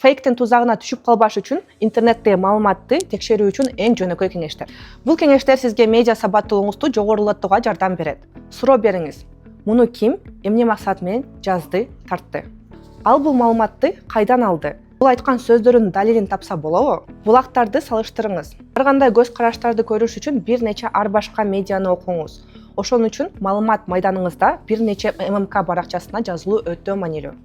Фейктин тузагына түшүп калбаш үчүн интернеттеги маалыматты текшерүү үчүн эң жөнөкөй кеңештер. Бул кеңештер сизге медиа сабаттуулугуңузду жогорулатууга жардам берет. Суроо бериңиз: муну ким, эмне максат менен жазды, тартты? Ал бул маалыматты кайдан алды? Бул айткан сөздөрүнүн далилин тапса болобу? Булактарды салыштырыңыз. Ар кандай көз караштарды көрүш үчүн бир нече ар башка медианы окуңуз. Ошон үчүн маалымат майданыңызда бир нече ММК баракчасына жазылуу өтө маанилүү.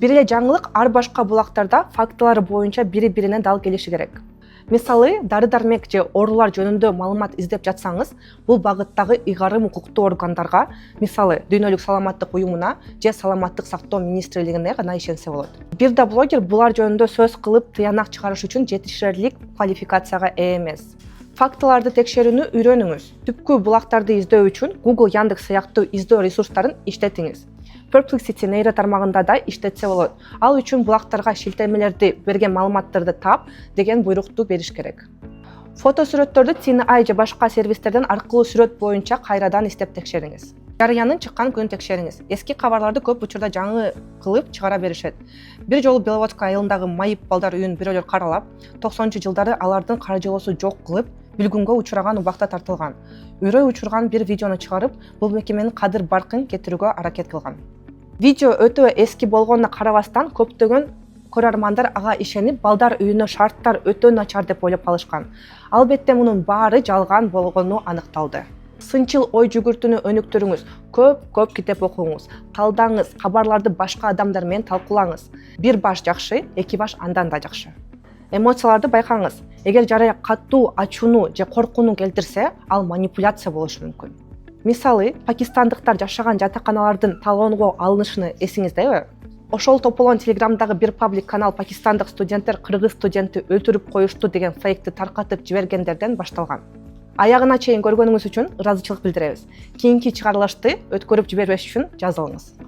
Бир эле жаңылык ар башка булактарда фактылары боюнча бири-бирине дал келиши керек. Мисалы, дары-дармек же оорулар жөнүндө маалымат издеп жатсаңыз, бул багыттагы ыйгарым укуктуу органдарга, мисалы, Дүйнөлүк саламаттык уюмуна же Саламаттык сактоо министрлигине гана ишенсе болот. Бир да блогер булар жөнүндө сөз кылып тыянак чыгарыш үчүн жетишерлик квалификацияга ээ эмес. Фактыларды текшерүүнү үйрөнүңүз. Түпкү булактарды издөө үчүн Google, Яндекс сыяктуу издөө ресурстарын иштетиңиз. Perplexity нейро тармагында да иштетсе болот. Ал үчүн булактарга шилтемелерди берген маалыматтарды тап деген буйрукту бериш керек. Фото сүрөттөрдү TinEye же башка сервистерден аркылуу сүрөт боюнча кайрадан издеп текшериңиз. Жарыянын чыккан күнүн текшериңиз. Эски кабарларды көп учурда жаңы кылып чыгара беришет. Бир жолу Беловодская айылындагы майып балдар үйүн бирөөлөр каралап, 90-жылдары алардын каржылоосу жок кылып, билгүнгө учураган убакта тартылган. Үрөй учурган бир видеону чыгарып, бул мекеменин кадыр баркын кетирүүгө аракет кылган. Видео өтө эски болгонуна карабастан көптөгөн көрөрмандар ага ишенип, балдар үйүнө шарттар өтө начар деп ойлоп калышкан. Албетте мунун баары жалган болгону аныкталды. Сынчыл ой жүгүртүүнү өнүктүрүңүз, көп китеп окуңуз, талдаңыз, кабарларды башка адамдар менен талкуулаңыз. Бир баш жакшы, эки баш андан да жакшы. Эмоцияларды байкаңыз. Эгер жарыя катуу ачууну же коркууну келтирсе, ал манипуляция болушу мүмкүн. Мисалы, пакистандыктар жашаган жатаканалардын талоонго алынышыны эсиңиздеби? Ошол тополон Телеграмдагы бир паблик канал пакистандык студенттер кыргыз студентти өлтүрүп коюшту деген фейкти таркатып жибергендерден башталган. Аягына чейин көргөнүңүз үчүн ыраазычылык билдиребиз. Кийинки чыгарылышты өткөрүп жибербеш үчүн жазылыңыз.